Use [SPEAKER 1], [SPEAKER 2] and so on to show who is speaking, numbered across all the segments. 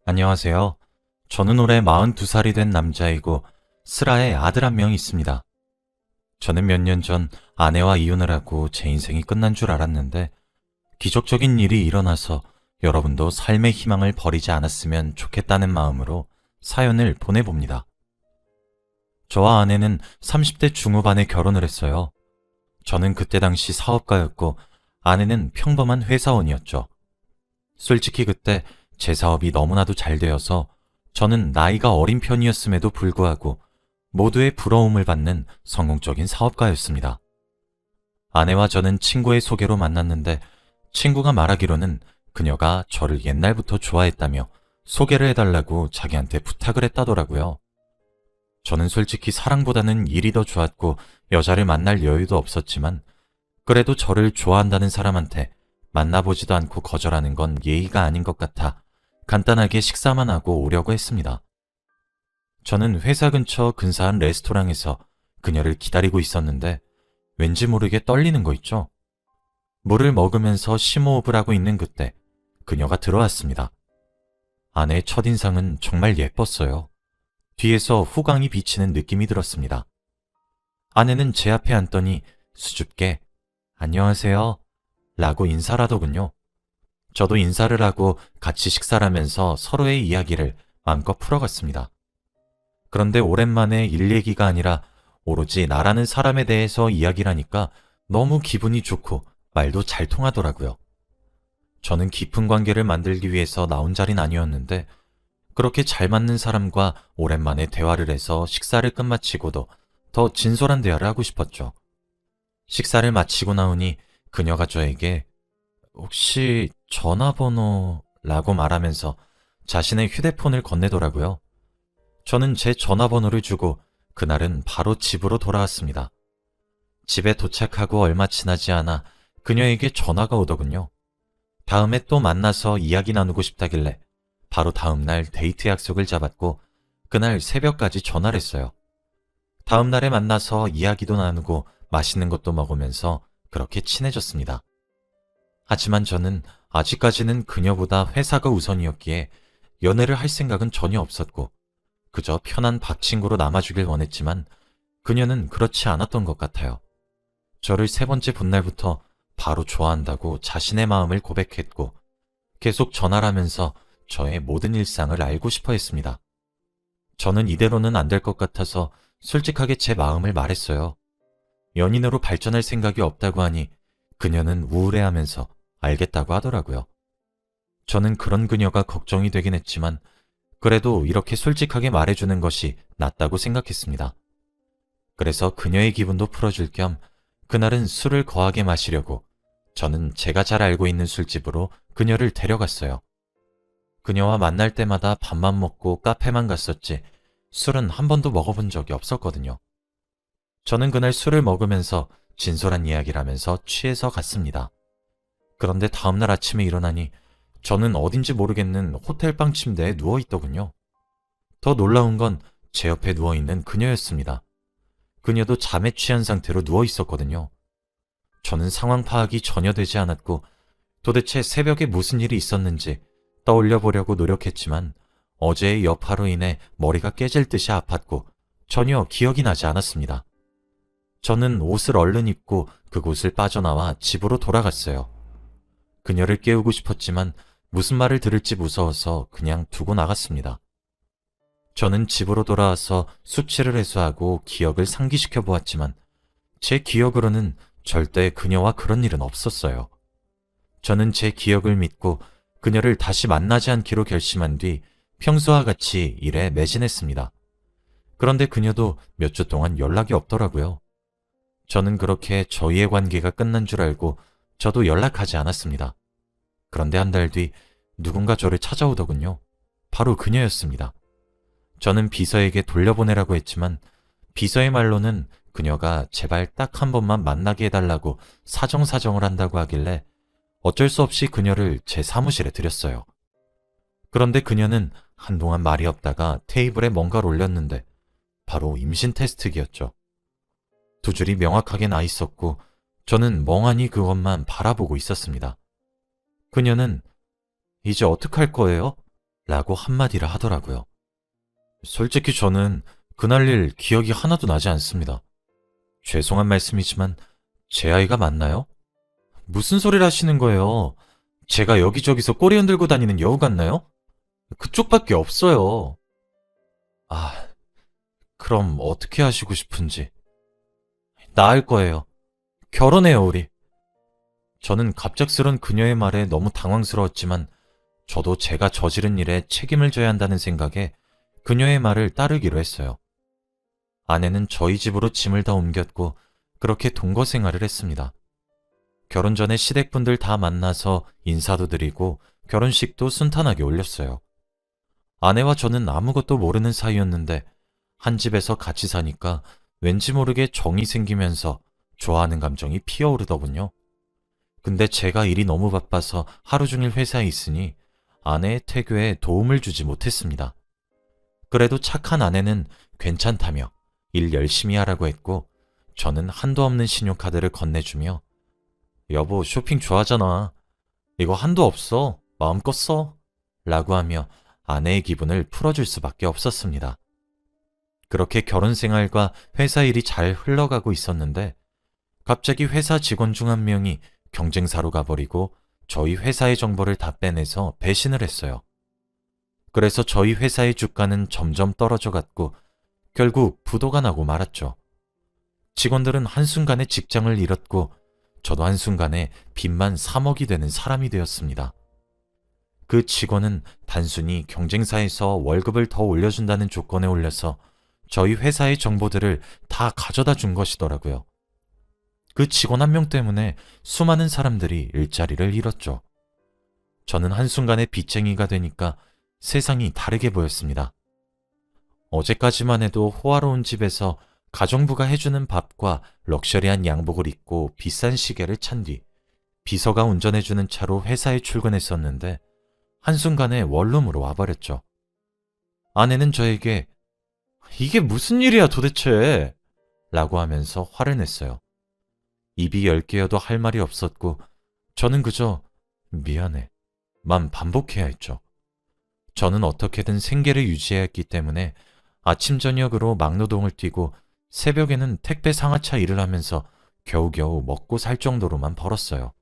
[SPEAKER 1] 안녕하세요. 저는 올해 42살이 된 남자이고 슬아의 아들 한 명 있습니다. 저는 몇 년 전 아내와 이혼을 하고 제 인생이 끝난 줄 알았는데 기적적인 일이 일어나서 여러분도 삶의 희망을 버리지 않았으면 좋겠다는 마음으로 사연을 보내봅니다. 저와 아내는 30대 중후반에 결혼을 했어요. 저는 그때 당시 사업가였고 아내는 평범한 회사원이었죠. 솔직히 그때 제 사업이 너무나도 잘 되어서 저는 나이가 어린 편이었음에도 불구하고 모두의 부러움을 받는 성공적인 사업가였습니다. 아내와 저는 친구의 소개로 만났는데 친구가 말하기로는 그녀가 저를 옛날부터 좋아했다며 소개를 해달라고 자기한테 부탁을 했다더라고요. 저는 솔직히 사랑보다는 일이 더 좋았고 여자를 만날 여유도 없었지만 그래도 저를 좋아한다는 사람한테 만나보지도 않고 거절하는 건 예의가 아닌 것 같아 간단하게 식사만 하고 오려고 했습니다. 저는 회사 근처 근사한 레스토랑에서 그녀를 기다리고 있었는데 왠지 모르게 떨리는 거 있죠? 물을 먹으면서 심호흡을 하고 있는 그때 그녀가 들어왔습니다. 아내의 첫인상은 정말 예뻤어요. 뒤에서 후광이 비치는 느낌이 들었습니다. 아내는 제 앞에 앉더니 수줍게 안녕하세요 라고 인사를 하더군요. 저도 인사를 하고 같이 식사를 하면서 서로의 이야기를 마음껏 풀어갔습니다. 그런데 오랜만에 일 얘기가 아니라 오로지 나라는 사람에 대해서 이야기를 하니까 너무 기분이 좋고 말도 잘 통하더라고요. 저는 깊은 관계를 만들기 위해서 나온 자리는 아니었는데 그렇게 잘 맞는 사람과 오랜만에 대화를 해서 식사를 끝마치고도 더 진솔한 대화를 하고 싶었죠. 식사를 마치고 나오니 그녀가 저에게 혹시 전화번호라고 말하면서 자신의 휴대폰을 건네더라고요. 저는 제 전화번호를 주고 그날은 바로 집으로 돌아왔습니다. 집에 도착하고 얼마 지나지 않아 그녀에게 전화가 오더군요. 다음에 또 만나서 이야기 나누고 싶다길래 바로 다음날 데이트 약속을 잡았고 그날 새벽까지 전화를 했어요. 다음날에 만나서 이야기도 나누고 맛있는 것도 먹으면서 그렇게 친해졌습니다. 하지만 저는 아직까지는 그녀보다 회사가 우선이었기에 연애를 할 생각은 전혀 없었고 그저 편한 밥 친구로 남아주길 원했지만 그녀는 그렇지 않았던 것 같아요. 저를 세 번째 본 날부터 바로 좋아한다고 자신의 마음을 고백했고 계속 전화를 하면서 저의 모든 일상을 알고 싶어 했습니다. 저는 이대로는 안 될 것 같아서 솔직하게 제 마음을 말했어요. 연인으로 발전할 생각이 없다고 하니 그녀는 우울해하면서 알겠다고 하더라고요. 저는 그런 그녀가 걱정이 되긴 했지만 그래도 이렇게 솔직하게 말해주는 것이 낫다고 생각했습니다. 그래서 그녀의 기분도 풀어줄 겸 그날은 술을 거하게 마시려고 저는 제가 잘 알고 있는 술집으로 그녀를 데려갔어요. 그녀와 만날 때마다 밥만 먹고 카페만 갔었지 술은 한 번도 먹어본 적이 없었거든요. 저는 그날 술을 먹으면서 진솔한 이야기를 하면서 취해서 갔습니다. 그런데 다음날 아침에 일어나니 저는 어딘지 모르겠는 호텔방 침대에 누워있더군요. 더 놀라운 건 제 옆에 누워있는 그녀였습니다. 그녀도 잠에 취한 상태로 누워있었거든요. 저는 상황 파악이 전혀 되지 않았고 도대체 새벽에 무슨 일이 있었는지 떠올려 보려고 노력했지만 어제의 여파로 인해 머리가 깨질 듯이 아팠고 전혀 기억이 나지 않았습니다. 저는 옷을 얼른 입고 그곳을 빠져나와 집으로 돌아갔어요. 그녀를 깨우고 싶었지만 무슨 말을 들을지 무서워서 그냥 두고 나갔습니다. 저는 집으로 돌아와서 수치를 해소하고 기억을 상기시켜 보았지만 제 기억으로는 절대 그녀와 그런 일은 없었어요. 저는 제 기억을 믿고 그녀를 다시 만나지 않기로 결심한 뒤 평소와 같이 일에 매진했습니다. 그런데 그녀도 몇 주 동안 연락이 없더라고요. 저는 그렇게 저희의 관계가 끝난 줄 알고 저도 연락하지 않았습니다. 그런데 한 달 뒤 누군가 저를 찾아오더군요. 바로 그녀였습니다. 저는 비서에게 돌려보내라고 했지만 비서의 말로는 그녀가 제발 딱 한 번만 만나게 해달라고 사정사정을 한다고 하길래 어쩔 수 없이 그녀를 제 사무실에 들였어요. 그런데 그녀는 한동안 말이 없다가 테이블에 뭔가를 올렸는데 바로 임신 테스트기였죠. 두 줄이 명확하게 나 있었고 저는 멍하니 그것만 바라보고 있었습니다. 그녀는 이제 어떡할 거예요? 라고 한마디를 하더라고요. 솔직히 저는 그날 일 기억이 하나도 나지 않습니다. 죄송한 말씀이지만 제 아이가 맞나요? 무슨 소리를 하시는 거예요? 제가 여기저기서 꼬리 흔들고 다니는 여우 같나요? 그쪽밖에 없어요. 아, 그럼 어떻게 하시고 싶은지. 나을 거예요. 결혼해요, 우리. 저는 갑작스런 그녀의 말에 너무 당황스러웠지만 저도 제가 저지른 일에 책임을 져야 한다는 생각에 그녀의 말을 따르기로 했어요. 아내는 저희 집으로 짐을 다 옮겼고 그렇게 동거 생활을 했습니다. 결혼 전에 시댁분들 다 만나서 인사도 드리고 결혼식도 순탄하게 올렸어요. 아내와 저는 아무것도 모르는 사이였는데 한 집에서 같이 사니까 왠지 모르게 정이 생기면서 좋아하는 감정이 피어오르더군요. 근데 제가 일이 너무 바빠서 하루 종일 회사에 있으니 아내의 태교에 도움을 주지 못했습니다. 그래도 착한 아내는 괜찮다며 일 열심히 하라고 했고 저는 한도 없는 신용카드를 건네주며 여보 쇼핑 좋아하잖아. 이거 한도 없어. 마음껏 써. 라고 하며 아내의 기분을 풀어줄 수밖에 없었습니다. 그렇게 결혼 생활과 회사 일이 잘 흘러가고 있었는데 갑자기 회사 직원 중 한 명이 경쟁사로 가버리고 저희 회사의 정보를 다 빼내서 배신을 했어요. 그래서 저희 회사의 주가는 점점 떨어져 갔고 결국 부도가 나고 말았죠. 직원들은 한순간에 직장을 잃었고 저도 한순간에 빚만 3억이 되는 사람이 되었습니다. 그 직원은 단순히 경쟁사에서 월급을 더 올려준다는 조건에 올려서 저희 회사의 정보들을 다 가져다 준 것이더라고요. 그 직원 한 명 때문에 수많은 사람들이 일자리를 잃었죠. 저는 한순간에 빚쟁이가 되니까 세상이 다르게 보였습니다. 어제까지만 해도 호화로운 집에서 가정부가 해주는 밥과 럭셔리한 양복을 입고 비싼 시계를 찬 뒤 비서가 운전해주는 차로 회사에 출근했었는데 한순간에 원룸으로 와버렸죠. 아내는 저에게 이게 무슨 일이야 도대체? 라고 하면서 화를 냈어요. 입이 10개여도 할 말이 없었고 저는 그저 미안해 만 반복해야 했죠. 저는 어떻게든 생계를 유지해야 했기 때문에 아침 저녁으로 막노동을 뛰고 새벽에는 택배 상하차 일을 하면서 겨우겨우 먹고 살 정도로만 벌었어요.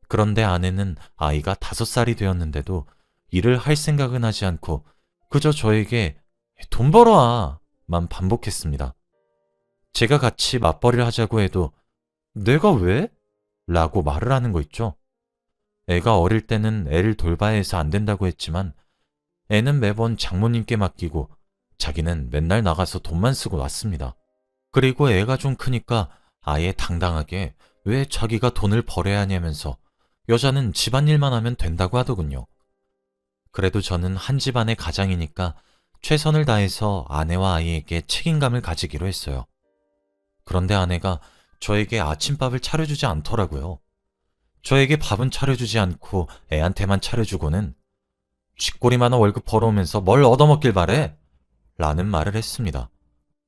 [SPEAKER 1] 그런데 아내는 아이가 5살이 되었는데도 일을 할 생각은 하지 않고 그저 저에게 돈 벌어와만 반복했습니다. 제가 같이 맞벌이를 하자고 해도 내가 왜? 라고 말을 하는 거 있죠. 애가 어릴 때는 애를 돌봐야 해서 안 된다고 했지만 애는 매번 장모님께 맡기고 자기는 맨날 나가서 돈만 쓰고 왔습니다. 그리고 애가 좀 크니까 아예 당당하게 왜 자기가 돈을 벌어야 하냐면서 여자는 집안일만 하면 된다고 하더군요. 그래도 저는 한 집안의 가장이니까 최선을 다해서 아내와 아이에게 책임감을 가지기로 했어요. 그런데 아내가 저에게 아침밥을 차려주지 않더라고요. 저에게 밥은 차려주지 않고 애한테만 차려주고는 쥐꼬리 많은 월급 벌어오면서 뭘 얻어먹길 바래? 라는 말을 했습니다.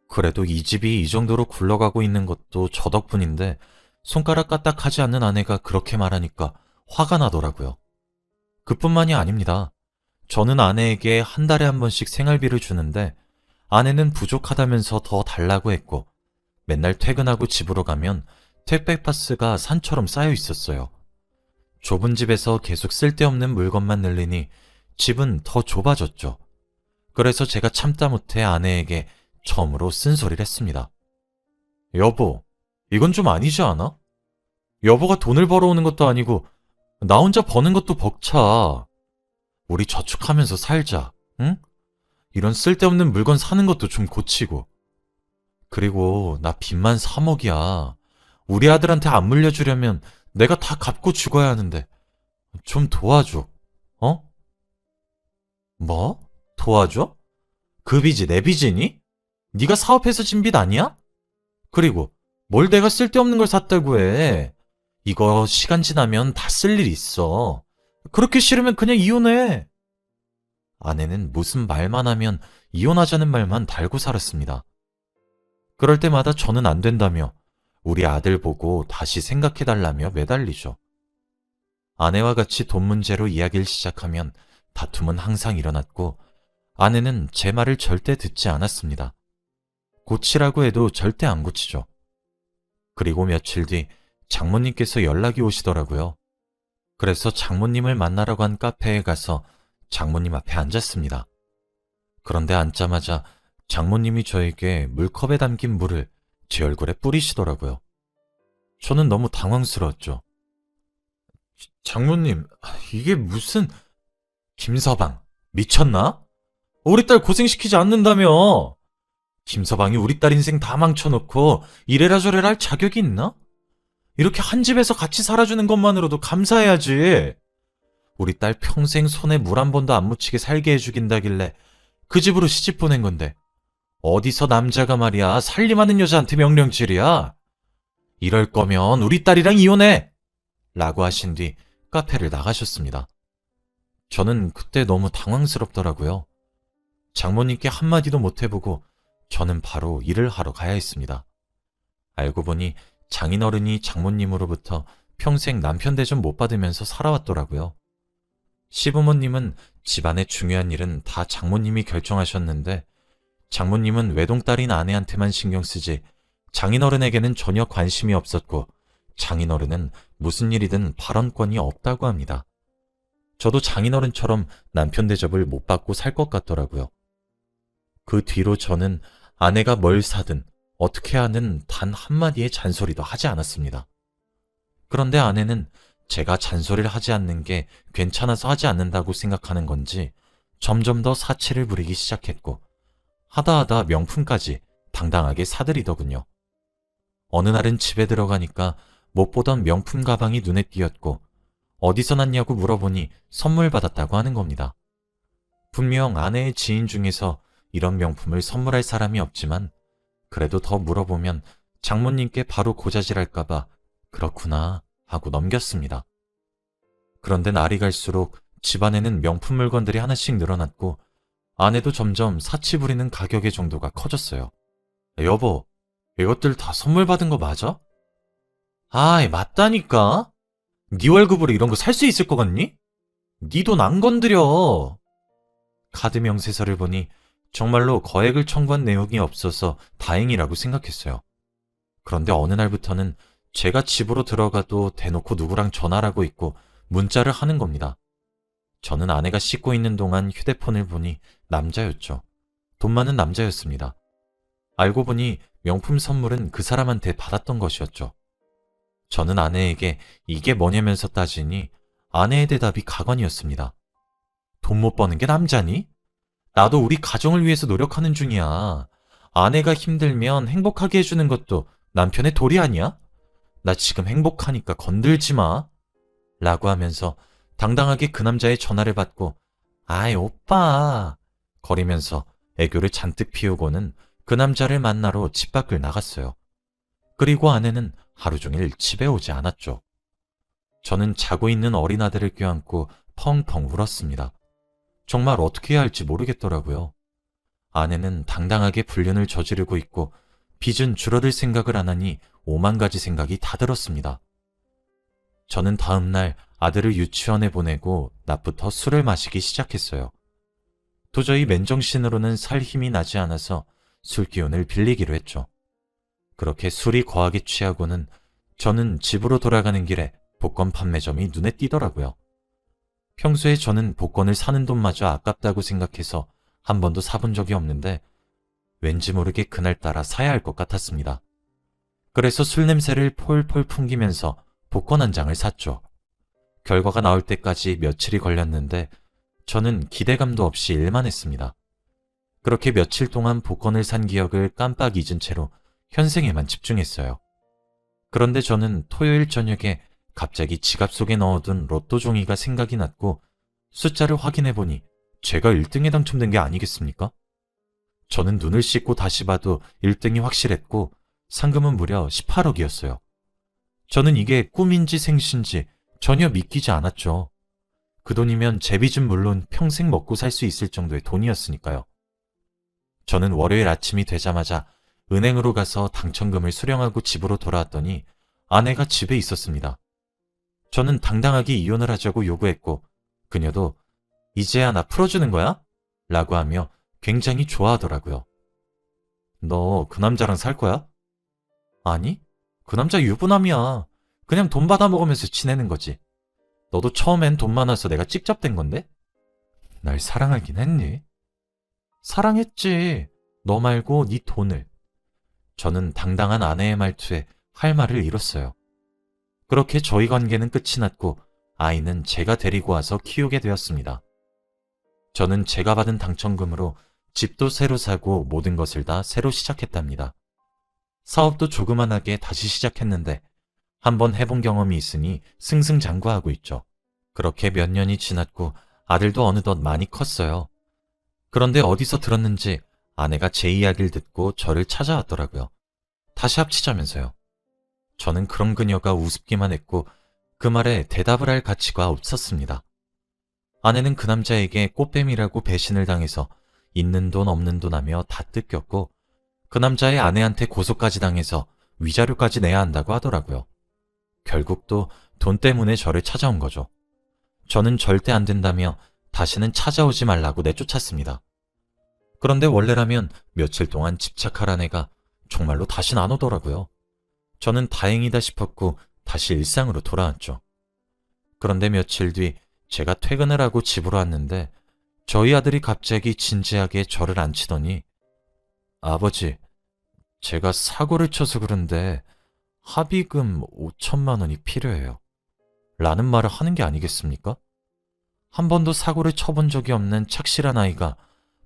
[SPEAKER 1] 그래도 이 집이 이 정도로 굴러가고 있는 것도 저 덕분인데 손가락 까딱하지 않는 아내가 그렇게 말하니까 화가 나더라고요. 그뿐만이 아닙니다. 저는 아내에게 한 달에 한 번씩 생활비를 주는데 아내는 부족하다면서 더 달라고 했고 맨날 퇴근하고 집으로 가면 택배 박스가 산처럼 쌓여 있었어요. 좁은 집에서 계속 쓸데없는 물건만 늘리니 집은 더 좁아졌죠. 그래서 제가 참다 못해 아내에게 처음으로 쓴소리를 했습니다. 여보, 이건 좀 아니지 않아? 여보가 돈을 벌어오는 것도 아니고 나 혼자 버는 것도 벅차. 우리 저축하면서 살자, 응? 이런 쓸데없는 물건 사는 것도 좀 고치고. 그리고 나 빚만 3억이야. 우리 아들한테 안 물려주려면 내가 다 갚고 죽어야 하는데 좀 도와줘. 어? 뭐? 도와줘? 그 빚이 내 빚이니? 네가 사업해서 진 빚 아니야? 그리고 뭘 내가 쓸데없는 걸 샀다고 해. 이거 시간 지나면 다 쓸 일 있어. 그렇게 싫으면 그냥 이혼해. 아내는 무슨 말만 하면 이혼하자는 말만 달고 살았습니다. 그럴 때마다 저는 안 된다며 우리 아들 보고 다시 생각해달라며 매달리죠. 아내와 같이 돈 문제로 이야기를 시작하면 다툼은 항상 일어났고 아내는 제 말을 절대 듣지 않았습니다. 고치라고 해도 절대 안 고치죠. 그리고 며칠 뒤 장모님께서 연락이 오시더라고요. 그래서 장모님을 만나라고 한 카페에 가서 장모님 앞에 앉았습니다. 그런데 앉자마자 장모님이 저에게 물컵에 담긴 물을 제 얼굴에 뿌리시더라고요. 저는 너무 당황스러웠죠. 장모님, 이게 무슨... 김서방, 미쳤나? 우리 딸 고생시키지 않는다며! 김서방이 우리 딸 인생 다 망쳐놓고 이래라 저래라 할 자격이 있나? 이렇게 한 집에서 같이 살아주는 것만으로도 감사해야지. 우리 딸 평생 손에 물 한 번도 안 묻히게 살게 해주긴다길래 그 집으로 시집 보낸 건데 어디서 남자가 말이야 살림하는 여자한테 명령질이야. 이럴 거면 우리 딸이랑 이혼해! 라고 하신 뒤 카페를 나가셨습니다. 저는 그때 너무 당황스럽더라고요. 장모님께 한마디도 못 해보고 저는 바로 일을 하러 가야 했습니다. 알고 보니 장인어른이 장모님으로부터 평생 남편 대접 못 받으면서 살아왔더라고요. 시부모님은 집안의 중요한 일은 다 장모님이 결정하셨는데 장모님은 외동딸인 아내한테만 신경 쓰지 장인어른에게는 전혀 관심이 없었고 장인어른은 무슨 일이든 발언권이 없다고 합니다. 저도 장인어른처럼 남편 대접을 못 받고 살 것 같더라고요. 그 뒤로 저는 아내가 뭘 사든 어떻게 하는 단 한마디의 잔소리도 하지 않았습니다. 그런데 아내는 제가 잔소리를 하지 않는 게 괜찮아서 하지 않는다고 생각하는 건지 점점 더 사치를 부리기 시작했고 하다하다 명품까지 당당하게 사들이더군요. 어느 날은 집에 들어가니까 못 보던 명품 가방이 눈에 띄었고 어디서 났냐고 물어보니 선물 받았다고 하는 겁니다. 분명 아내의 지인 중에서 이런 명품을 선물할 사람이 없지만 그래도 더 물어보면 장모님께 바로 고자질할까봐 그렇구나 하고 넘겼습니다. 그런데 날이 갈수록 집안에는 명품 물건들이 하나씩 늘어났고 아내도 점점 사치 부리는 가격의 정도가 커졌어요. 여보, 이것들 다 선물 받은 거 맞아? 아이, 맞다니까. 네 월급으로 이런 거 살 수 있을 것 같니? 네 돈 안 건드려. 카드 명세서를 보니 정말로 거액을 청구한 내용이 없어서 다행이라고 생각했어요. 그런데 어느 날부터는 제가 집으로 들어가도 대놓고 누구랑 전화를 하고 있고 문자를 하는 겁니다. 저는 아내가 씻고 있는 동안 휴대폰을 보니 남자였죠. 돈 많은 남자였습니다. 알고 보니 명품 선물은 그 사람한테 받았던 것이었죠. 저는 아내에게 이게 뭐냐면서 따지니 아내의 대답이 가관이었습니다. 돈 못 버는 게 남자니? 나도 우리 가정을 위해서 노력하는 중이야. 아내가 힘들면 행복하게 해주는 것도 남편의 도리 아니야? 나 지금 행복하니까 건들지 마. 라고 하면서 당당하게 그 남자의 전화를 받고 아이 오빠 거리면서 애교를 잔뜩 피우고는 그 남자를 만나러 집 밖을 나갔어요. 그리고 아내는 하루 종일 집에 오지 않았죠. 저는 자고 있는 어린 아들을 껴안고 펑펑 울었습니다. 정말 어떻게 해야 할지 모르겠더라고요. 아내는 당당하게 불륜을 저지르고 있고 빚은 줄어들 생각을 안 하니 5만 가지 생각이 다 들었습니다. 저는 다음 날 아들을 유치원에 보내고 낮부터 술을 마시기 시작했어요. 도저히 맨정신으로는 살 힘이 나지 않아서 술 기운을 빌리기로 했죠. 그렇게 술이 거하게 취하고는 저는 집으로 돌아가는 길에 복권 판매점이 눈에 띄더라고요. 평소에 저는 복권을 사는 돈마저 아깝다고 생각해서 한 번도 사본 적이 없는데 왠지 모르게 그날따라 사야 할 것 같았습니다. 그래서 술 냄새를 폴폴 풍기면서 복권 한 장을 샀죠. 결과가 나올 때까지 며칠이 걸렸는데 저는 기대감도 없이 일만 했습니다. 그렇게 며칠 동안 복권을 산 기억을 깜빡 잊은 채로 현생에만 집중했어요. 그런데 저는 토요일 저녁에 갑자기 지갑 속에 넣어둔 로또 종이가 생각이 났고 숫자를 확인해보니 제가 1등에 당첨된 게 아니겠습니까? 저는 눈을 씻고 다시 봐도 1등이 확실했고 상금은 무려 18억이었어요. 저는 이게 꿈인지 생신지 전혀 믿기지 않았죠. 그 돈이면 제 빚은 물론 평생 먹고 살 수 있을 정도의 돈이었으니까요. 저는 월요일 아침이 되자마자 은행으로 가서 당첨금을 수령하고 집으로 돌아왔더니 아내가 집에 있었습니다. 저는 당당하게 이혼을 하자고 요구했고 그녀도 이제야 나 풀어주는 거야? 라고 하며 굉장히 좋아하더라고요. 너 그 남자랑 살 거야? 아니, 그 남자 유부남이야. 그냥 돈 받아 먹으면서 지내는 거지. 너도 처음엔 돈 많아서 내가 찍잡된 건데? 날 사랑하긴 했니? 사랑했지. 너 말고 네 돈을. 저는 당당한 아내의 말투에 할 말을 잃었어요. 그렇게 저희 관계는 끝이 났고 아이는 제가 데리고 와서 키우게 되었습니다. 저는 제가 받은 당첨금으로 집도 새로 사고 모든 것을 다 새로 시작했답니다. 사업도 조그만하게 다시 시작했는데 한번 해본 경험이 있으니 승승장구하고 있죠. 그렇게 몇 년이 지났고 아들도 어느덧 많이 컸어요. 그런데 어디서 들었는지 아내가 제 이야기를 듣고 저를 찾아왔더라고요. 다시 합치자면서요. 저는 그런 그녀가 우습기만 했고 그 말에 대답을 할 가치가 없었습니다. 아내는 그 남자에게 꽃뱀이라고 배신을 당해서 있는 돈 없는 돈 하며 다 뜯겼고 그 남자의 아내한테 고소까지 당해서 위자료까지 내야 한다고 하더라고요. 결국 또 돈 때문에 저를 찾아온 거죠. 저는 절대 안 된다며 다시는 찾아오지 말라고 내쫓았습니다. 그런데 원래라면 며칠 동안 집착할 아내가 정말로 다시는 안 오더라고요. 저는 다행이다 싶었고 다시 일상으로 돌아왔죠. 그런데 며칠 뒤 제가 퇴근을 하고 집으로 왔는데 저희 아들이 갑자기 진지하게 저를 앉히더니 아버지, 제가 사고를 쳐서 그런데 합의금 5천만 원이 필요해요. 라는 말을 하는 게 아니겠습니까? 한 번도 사고를 쳐본 적이 없는 착실한 아이가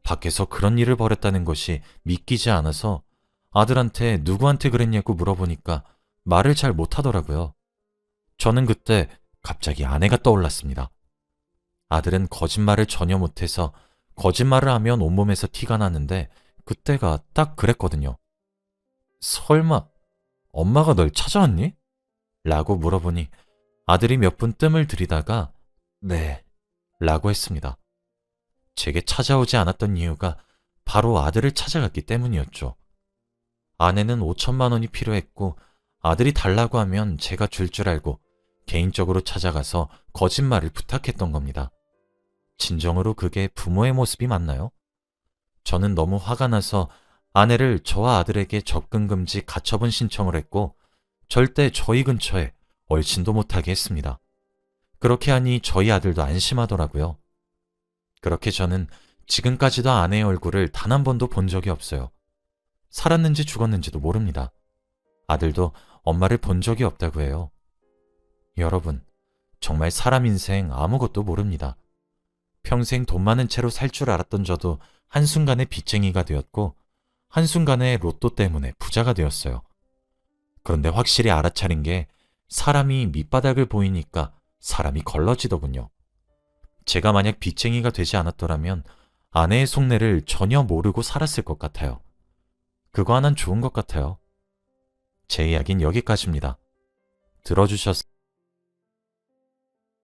[SPEAKER 1] 밖에서 그런 일을 벌였다는 것이 믿기지 않아서 아들한테 누구한테 그랬냐고 물어보니까 말을 잘 못하더라고요. 저는 그때 갑자기 아내가 떠올랐습니다. 아들은 거짓말을 전혀 못해서 거짓말을 하면 온몸에서 티가 나는데 그때가 딱 그랬거든요. 설마 엄마가 널 찾아왔니? 라고 물어보니 아들이 몇 분 뜸을 들이다가 네 라고 했습니다. 제게 찾아오지 않았던 이유가 바로 아들을 찾아갔기 때문이었죠. 아내는 5천만 원이 필요했고 아들이 달라고 하면 제가 줄 줄 알고 개인적으로 찾아가서 거짓말을 부탁했던 겁니다. 진정으로 그게 부모의 모습이 맞나요? 저는 너무 화가 나서 아내를 저와 아들에게 접근 금지 가처분 신청을 했고 절대 저희 근처에 얼씬도 못하게 했습니다. 그렇게 하니 저희 아들도 안심하더라고요. 그렇게 저는 지금까지도 아내의 얼굴을 단 한 번도 본 적이 없어요. 살았는지 죽었는지도 모릅니다. 아들도 엄마를 본 적이 없다고 해요. 여러분, 정말 사람 인생 아무것도 모릅니다. 평생 돈 많은 채로 살 줄 알았던 저도 한순간에 빚쟁이가 되었고 한순간에 로또 때문에 부자가 되었어요. 그런데 확실히 알아차린 게 사람이 밑바닥을 보이니까 사람이 걸러지더군요. 제가 만약 빚쟁이가 되지 않았더라면 아내의 속내를 전혀 모르고 살았을 것 같아요. 그거 하나는 좋은 것 같아요. 제 이야기는 여기까지입니다. 들어주셔서